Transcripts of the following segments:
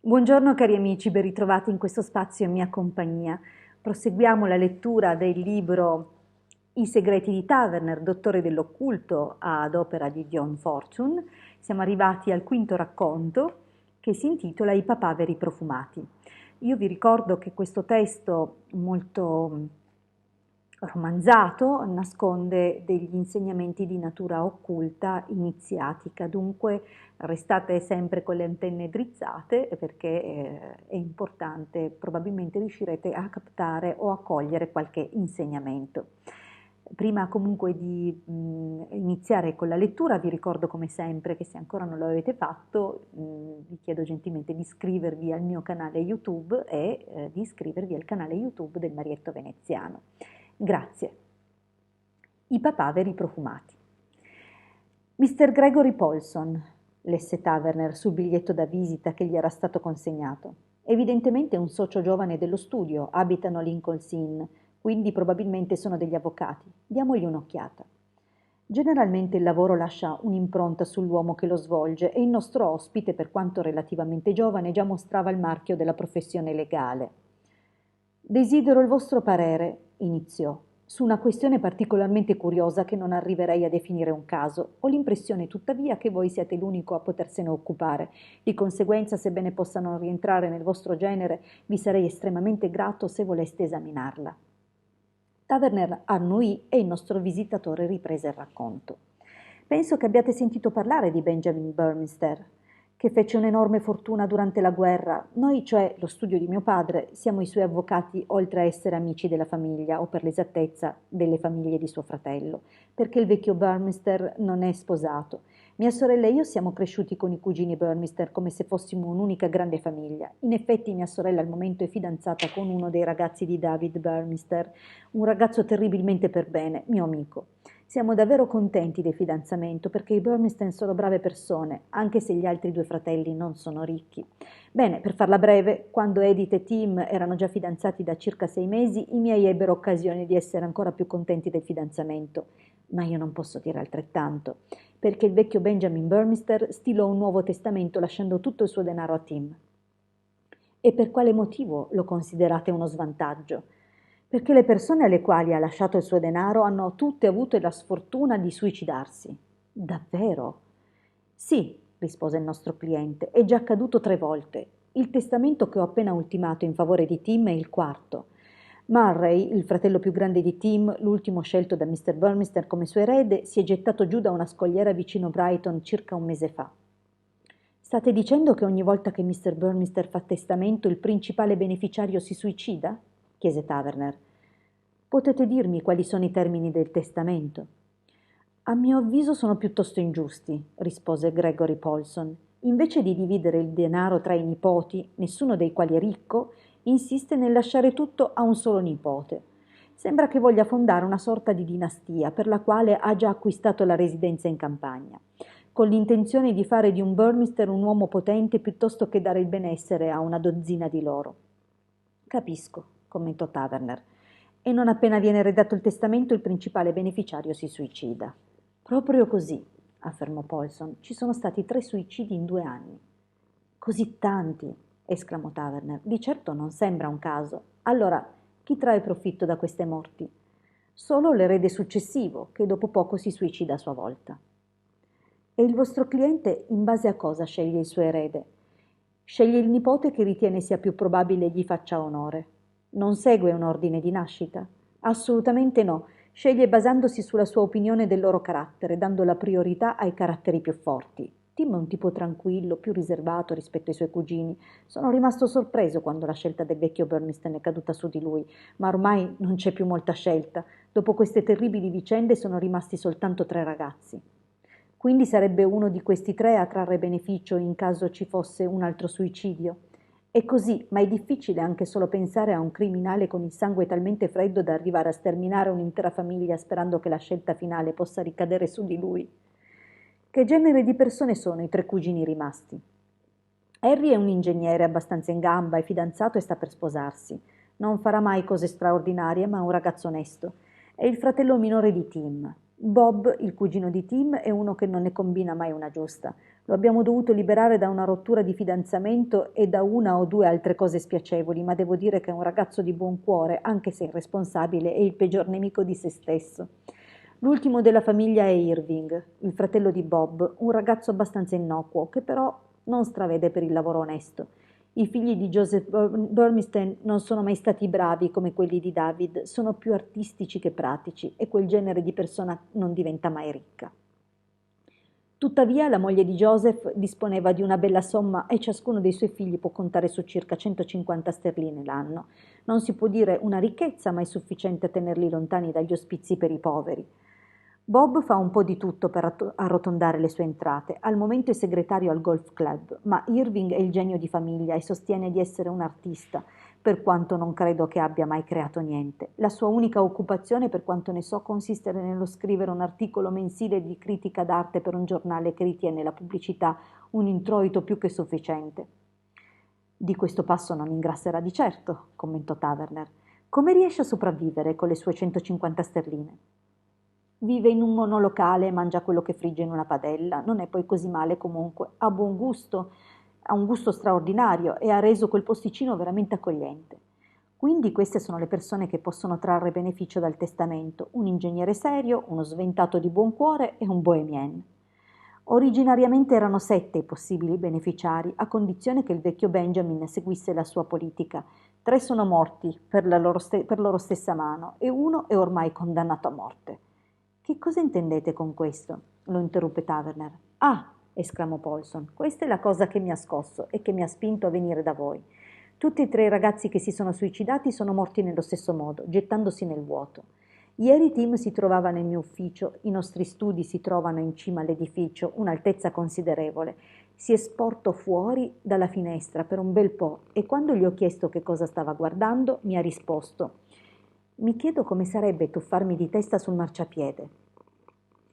Buongiorno cari amici, ben ritrovati in questo spazio in mia compagnia. Proseguiamo la lettura del libro I segreti di Taverner, dottore dell'occulto ad opera di John Fortune. Siamo arrivati al quinto racconto che si intitola I papaveri profumati. Io vi ricordo che questo testo molto romanzato nasconde degli insegnamenti di natura occulta iniziatica, dunque restate sempre con le antenne drizzate perché è importante, probabilmente riuscirete a captare o a cogliere qualche insegnamento. Prima comunque di iniziare con la lettura vi ricordo come sempre che se ancora non lo avete fatto vi chiedo gentilmente di iscrivervi al mio canale YouTube e di iscrivervi al canale YouTube del Marietto Veneziano. Grazie. I papaveri profumati. Mr. Gregory Paulson, lesse Taverner sul biglietto da visita che gli era stato consegnato. Evidentemente è un socio giovane dello studio, abitano a Lincoln's Inn, quindi probabilmente sono degli avvocati. Diamogli un'occhiata. Generalmente il lavoro lascia un'impronta sull'uomo che lo svolge e il nostro ospite, per quanto relativamente giovane, già mostrava il marchio della professione legale. Desidero il vostro parere, iniziò, su una questione particolarmente curiosa che non arriverei a definire un caso. Ho l'impressione tuttavia che voi siate l'unico a potersene occupare. Di conseguenza, sebbene possa non rientrare nel vostro genere, vi sarei estremamente grato se voleste esaminarla. Taverner annuì e il nostro visitatore riprese il racconto. Penso che abbiate sentito parlare di Benjamin Burmester, che fece un'enorme fortuna durante la guerra. Noi, cioè lo studio di mio padre, siamo i suoi avvocati oltre a essere amici della famiglia, o per l'esattezza delle famiglie di suo fratello, perché il vecchio Burmester non è sposato. Mia sorella e io siamo cresciuti con i cugini Burmester come se fossimo un'unica grande famiglia. In effetti mia sorella al momento è fidanzata con uno dei ragazzi di David Burmester, un ragazzo terribilmente per bene, mio amico. Siamo davvero contenti del fidanzamento perché i Burmester sono brave persone, anche se gli altri due fratelli non sono ricchi. Bene, per farla breve, quando Edith e Tim erano già fidanzati da circa 6 mesi, i miei ebbero occasione di essere ancora più contenti del fidanzamento. Ma io non posso dire altrettanto, perché il vecchio Benjamin Burmester stilò un nuovo testamento lasciando tutto il suo denaro a Tim. E per quale motivo lo considerate uno svantaggio? Perché le persone alle quali ha lasciato il suo denaro hanno tutte avuto la sfortuna di suicidarsi. Davvero? Sì, rispose il nostro cliente, è già accaduto 3 volte. Il testamento che ho appena ultimato in favore di Tim è il quarto. Murray, il fratello più grande di Tim, l'ultimo scelto da Mr. Burmester come suo erede, si è gettato giù da una scogliera vicino Brighton circa un mese fa. State dicendo che ogni volta che Mr. Burmester fa testamento il principale beneficiario si suicida? Chiese Taverner. Potete dirmi quali sono i termini del testamento? A mio avviso sono piuttosto ingiusti, rispose Gregory Paulson. Invece di dividere il denaro tra i nipoti, nessuno dei quali è ricco, insiste nel lasciare tutto a un solo nipote. Sembra che voglia fondare una sorta di dinastia per la quale ha già acquistato la residenza in campagna, con l'intenzione di fare di un Burmester un uomo potente piuttosto che dare il benessere a una dozzina di loro. Capisco, commentò Taverner. E non appena viene redatto il testamento il principale beneficiario si suicida. Proprio così, affermò Paulson. Ci sono stati 3 suicidi in 2 anni. Così tanti, esclamò Taverner. Di certo non sembra un caso. Allora, chi trae profitto da queste morti? Solo l'erede successivo, che dopo poco si suicida a sua volta. E il vostro cliente in base a cosa sceglie il suo erede? Sceglie il nipote che ritiene sia più probabile gli faccia onore. Non segue un ordine di nascita? Assolutamente no. Sceglie basandosi sulla sua opinione del loro carattere, dando la priorità ai caratteri più forti. Tim è un tipo tranquillo, più riservato rispetto ai suoi cugini. Sono rimasto sorpreso quando la scelta del vecchio Burmester è caduta su di lui, ma ormai non c'è più molta scelta. Dopo queste terribili vicende sono rimasti soltanto 3 ragazzi. Quindi sarebbe uno di questi 3 a trarre beneficio in caso ci fosse un altro suicidio. È così, ma è difficile anche solo pensare a un criminale con il sangue talmente freddo da arrivare a sterminare un'intera famiglia sperando che la scelta finale possa ricadere su di lui. Che genere di persone sono i 3 cugini rimasti? Harry è un ingegnere abbastanza in gamba, è fidanzato e sta per sposarsi. Non farà mai cose straordinarie, ma è un ragazzo onesto. È il fratello minore di Tim. Bob, il cugino di Tim, è uno che non ne combina mai una giusta. Lo abbiamo dovuto liberare da una rottura di fidanzamento e da una o due altre cose spiacevoli, ma devo dire che è un ragazzo di buon cuore, anche se irresponsabile, e il peggior nemico di se stesso. L'ultimo della famiglia è Irving, il fratello di Bob, un ragazzo abbastanza innocuo, che però non stravede per il lavoro onesto. I figli di Joseph Burmistone non sono mai stati bravi come quelli di David, sono più artistici che pratici e quel genere di persona non diventa mai ricca. Tuttavia la moglie di Joseph disponeva di una bella somma e ciascuno dei suoi figli può contare su circa 150 sterline l'anno. Non si può dire una ricchezza, ma è sufficiente a tenerli lontani dagli ospizi per i poveri. Bob fa un po' di tutto per arrotondare le sue entrate. Al momento è segretario al golf club, ma Irving è il genio di famiglia e sostiene di essere un artista, per quanto non credo che abbia mai creato niente. La sua unica occupazione, per quanto ne so, consiste nello scrivere un articolo mensile di critica d'arte per un giornale che ritiene la pubblicità un introito più che sufficiente. Di questo passo non ingrasserà di certo, commentò Taverner. Come riesce a sopravvivere con le sue 150 sterline? Vive in un monolocale e mangia quello che frigge in una padella, non è poi così male comunque, ha buon gusto, ha un gusto straordinario e ha reso quel posticino veramente accogliente. Quindi queste sono le persone che possono trarre beneficio dal testamento, un ingegnere serio, uno sventato di buon cuore e un bohemien. Originariamente erano 7 i possibili beneficiari, a condizione che il vecchio Benjamin seguisse la sua politica. 3 sono morti per loro stessa mano e uno è ormai condannato a morte. Che cosa intendete con questo? Lo interruppe Taverner. Ah, esclamò Paulson, questa è la cosa che mi ha scosso e che mi ha spinto a venire da voi. Tutti e 3 i ragazzi che si sono suicidati sono morti nello stesso modo, gettandosi nel vuoto. Ieri Tim si trovava nel mio ufficio, i nostri studi si trovano in cima all'edificio, un'altezza considerevole. Si è sporto fuori dalla finestra per un bel po' e quando gli ho chiesto che cosa stava guardando mi ha risposto: mi chiedo come sarebbe tuffarmi di testa sul marciapiede.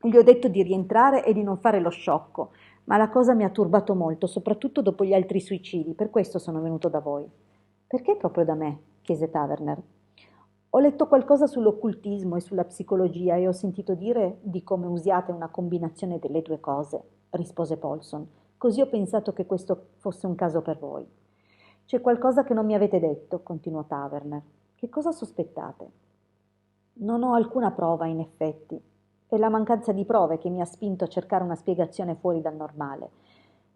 Gli ho detto di rientrare e di non fare lo sciocco, ma la cosa mi ha turbato molto, soprattutto dopo gli altri suicidi, per questo sono venuto da voi. Perché proprio da me? Chiese Taverner. Ho letto qualcosa sull'occultismo e sulla psicologia e ho sentito dire di come usiate una combinazione delle due cose, rispose Paulson. Così ho pensato che questo fosse un caso per voi. C'è qualcosa che non mi avete detto, continuò Taverner. Che cosa sospettate? Non ho alcuna prova, in effetti. È la mancanza di prove che mi ha spinto a cercare una spiegazione fuori dal normale.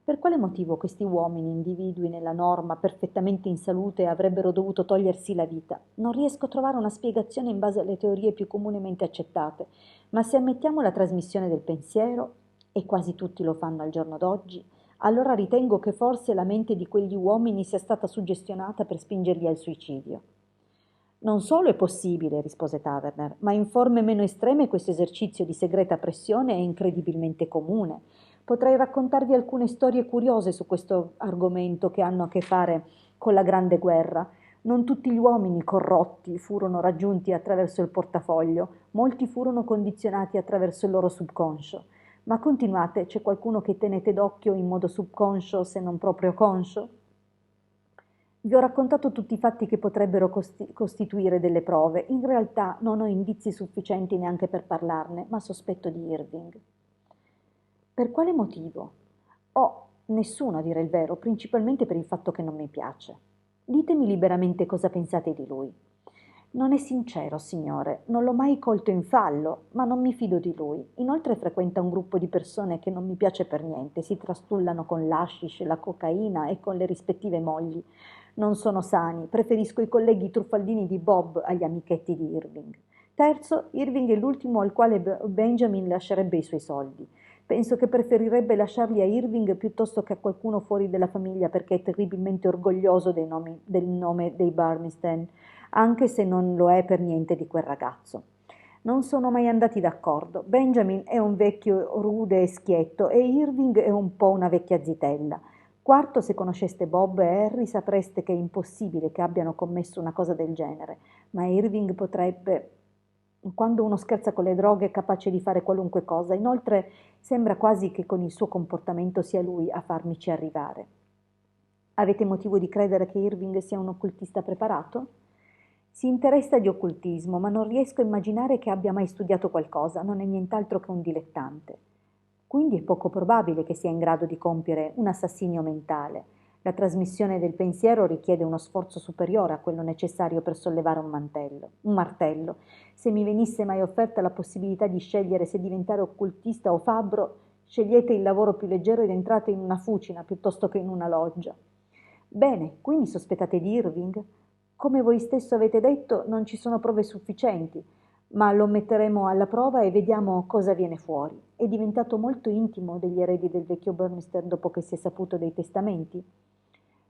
Per quale motivo questi uomini, individui nella norma, perfettamente in salute, avrebbero dovuto togliersi la vita? Non riesco a trovare una spiegazione in base alle teorie più comunemente accettate, ma se ammettiamo la trasmissione del pensiero, e quasi tutti lo fanno al giorno d'oggi, allora ritengo che forse la mente di quegli uomini sia stata suggestionata per spingerli al suicidio. Non solo è possibile, rispose Taverner, ma in forme meno estreme questo esercizio di segreta pressione è incredibilmente comune. Potrei raccontarvi alcune storie curiose su questo argomento che hanno a che fare con la Grande Guerra. Non tutti gli uomini corrotti furono raggiunti attraverso il portafoglio, molti furono condizionati attraverso il loro subconscio. Ma continuate, c'è qualcuno che tenete d'occhio in modo subconscio, se non proprio conscio? Vi ho raccontato tutti i fatti che potrebbero costituire delle prove. In realtà non ho indizi sufficienti neanche per parlarne, ma sospetto di Irving. Per quale motivo? Oh, nessuno a dire il vero, principalmente per il fatto che non mi piace. Ditemi liberamente cosa pensate di lui. Non è sincero, signore, non l'ho mai colto in fallo, ma non mi fido di lui. Inoltre frequenta un gruppo di persone che non mi piace per niente, si trastullano con l'hashish, la cocaina e con le rispettive mogli. Non sono sani, preferisco i colleghi truffaldini di Bob agli amichetti di Irving. Terzo, Irving è l'ultimo al quale Benjamin lascerebbe i suoi soldi. Penso che preferirebbe lasciarli a Irving piuttosto che a qualcuno fuori della famiglia perché è terribilmente orgoglioso del nome dei Burmistone, anche se non lo è per niente di quel ragazzo. Non sono mai andati d'accordo. Benjamin è un vecchio rude e schietto e Irving è un po' una vecchia zitella. Quarto, se conosceste Bob e Harry sapreste che è impossibile che abbiano commesso una cosa del genere, ma Irving potrebbe. Quando uno scherza con le droghe è capace di fare qualunque cosa. Inoltre sembra quasi che con il suo comportamento sia lui a farmici arrivare. Avete motivo di credere che Irving sia un occultista preparato? Si interessa di occultismo, ma non riesco a immaginare che abbia mai studiato qualcosa, non è nient'altro che un dilettante. Quindi è poco probabile che sia in grado di compiere un assassinio mentale. La trasmissione del pensiero richiede uno sforzo superiore a quello necessario per sollevare un martello. Se mi venisse mai offerta la possibilità di scegliere se diventare occultista o fabbro, scegliete il lavoro più leggero ed entrate in una fucina piuttosto che in una loggia. Bene, quindi sospettate di Irving? Come voi stesso avete detto, non ci sono prove sufficienti, ma lo metteremo alla prova e vediamo cosa viene fuori. È diventato molto intimo degli eredi del vecchio Burmester dopo che si è saputo dei testamenti?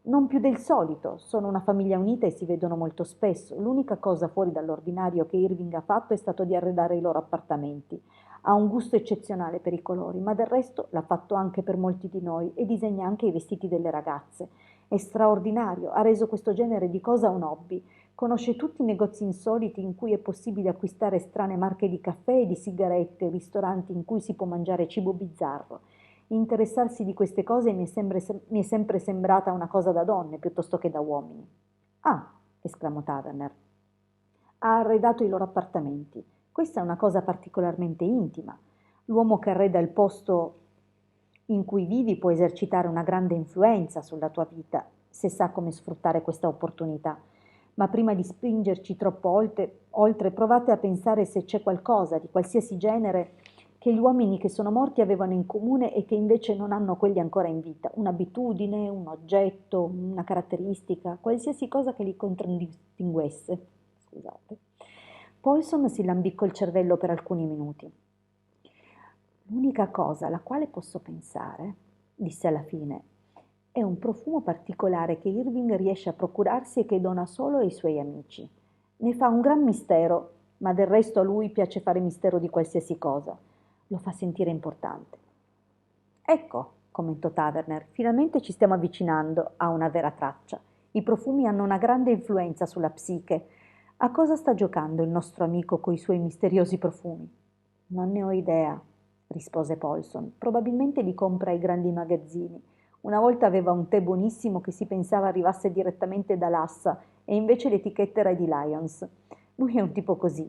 Non più del solito, sono una famiglia unita e si vedono molto spesso. L'unica cosa fuori dall'ordinario che Irving ha fatto è stato di arredare i loro appartamenti. Ha un gusto eccezionale per i colori, ma del resto l'ha fatto anche per molti di noi e disegna anche i vestiti delle ragazze. È straordinario, ha reso questo genere di cosa un hobby. Conosce tutti i negozi insoliti in cui è possibile acquistare strane marche di caffè e di sigarette, ristoranti in cui si può mangiare cibo bizzarro. Interessarsi di queste cose mi è sempre sembrata una cosa da donne piuttosto che da uomini. Ah, esclamò Taverner. Ha arredato i loro appartamenti. Questa è una cosa particolarmente intima. L'uomo che arreda il posto in cui vivi può esercitare una grande influenza sulla tua vita, se sa come sfruttare questa opportunità. Ma prima di spingerci troppo oltre, provate a pensare se c'è qualcosa di qualsiasi genere che gli uomini che sono morti avevano in comune e che invece non hanno quelli ancora in vita, un'abitudine, un oggetto, una caratteristica, qualsiasi cosa che li contraddistinguesse. Scusate. Paulson si lambicò il cervello per alcuni minuti. L'unica cosa alla quale posso pensare, disse alla fine, è un profumo particolare che Irving riesce a procurarsi e che dona solo ai suoi amici. Ne fa un gran mistero, ma del resto a lui piace fare mistero di qualsiasi cosa. Lo fa sentire importante. Ecco, commentò Taverner, finalmente ci stiamo avvicinando a una vera traccia. I profumi hanno una grande influenza sulla psiche. A cosa sta giocando il nostro amico coi suoi misteriosi profumi? Non ne ho idea, rispose Paulson. Probabilmente li compra ai grandi magazzini. Una volta aveva un tè buonissimo che si pensava arrivasse direttamente da Lhasa e invece l'etichetta era di Lyons. Lui è un tipo così.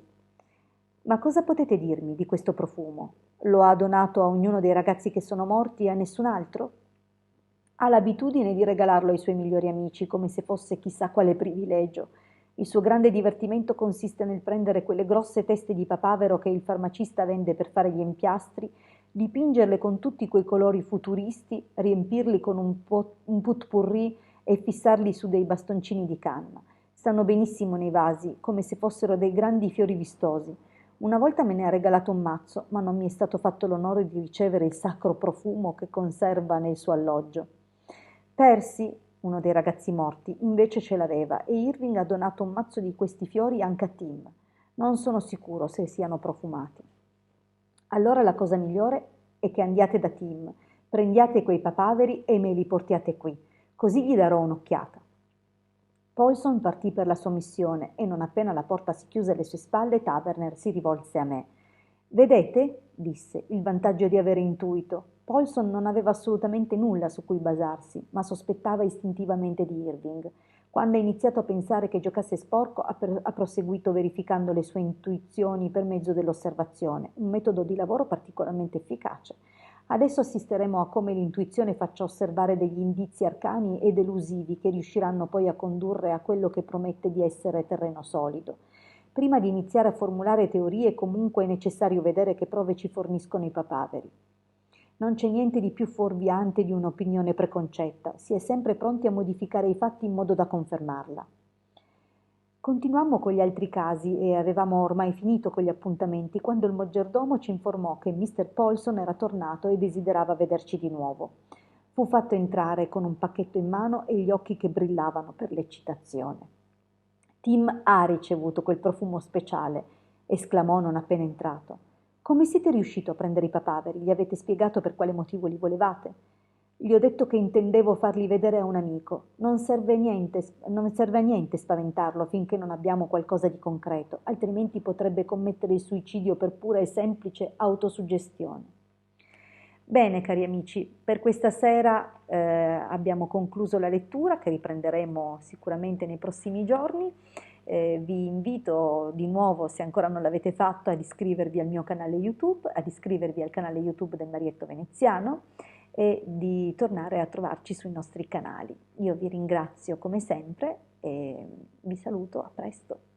Ma cosa potete dirmi di questo profumo? Lo ha donato a ognuno dei ragazzi che sono morti e a nessun altro? Ha l'abitudine di regalarlo ai suoi migliori amici come se fosse chissà quale privilegio. Il suo grande divertimento consiste nel prendere quelle grosse teste di papavero che il farmacista vende per fare gli empiastri, dipingerle con tutti quei colori futuristi, riempirli con un pot-pourri e fissarli su dei bastoncini di canna. Stanno benissimo nei vasi, come se fossero dei grandi fiori vistosi. Una volta me ne ha regalato un mazzo, ma non mi è stato fatto l'onore di ricevere il sacro profumo che conserva nel suo alloggio. Percy, uno dei ragazzi morti, invece ce l'aveva e Irving ha donato un mazzo di questi fiori anche a Tim. Non sono sicuro se siano profumati. Allora la cosa migliore è che andiate da Tim, prendiate quei papaveri e me li portiate qui, così gli darò un'occhiata. Paulson partì per la sua missione e non appena la porta si chiuse alle sue spalle, Taverner si rivolse a me. Vedete, disse, il vantaggio di avere intuito. Paulson non aveva assolutamente nulla su cui basarsi, ma sospettava istintivamente di Irving. Quando ha iniziato a pensare che giocasse sporco, ha proseguito verificando le sue intuizioni per mezzo dell'osservazione, un metodo di lavoro particolarmente efficace. Adesso assisteremo a come l'intuizione faccia osservare degli indizi arcani ed elusivi che riusciranno poi a condurre a quello che promette di essere terreno solido. Prima di iniziare a formulare teorie, comunque è necessario vedere che prove ci forniscono i papaveri. Non c'è niente di più fuorviante di un'opinione preconcetta, si è sempre pronti a modificare i fatti in modo da confermarla. Continuammo con gli altri casi e avevamo ormai finito con gli appuntamenti quando il maggiordomo ci informò che Mr. Paulson era tornato e desiderava vederci di nuovo. Fu fatto entrare con un pacchetto in mano e gli occhi che brillavano per l'eccitazione. Tim ha ricevuto quel profumo speciale, esclamò non appena entrato. Come siete riuscito a prendere i papaveri? Gli avete spiegato per quale motivo li volevate? Gli ho detto che intendevo farli vedere a un amico. Non serve a niente spaventarlo finché non abbiamo qualcosa di concreto, altrimenti potrebbe commettere il suicidio per pura e semplice autosuggestione. Bene, cari amici, per questa sera abbiamo concluso la lettura che riprenderemo sicuramente nei prossimi giorni Vi invito di nuovo, se ancora non l'avete fatto, ad iscrivervi al mio canale YouTube, ad iscrivervi al canale YouTube del Marietto Veneziano e di tornare a trovarci sui nostri canali. Io vi ringrazio come sempre e vi saluto, a presto.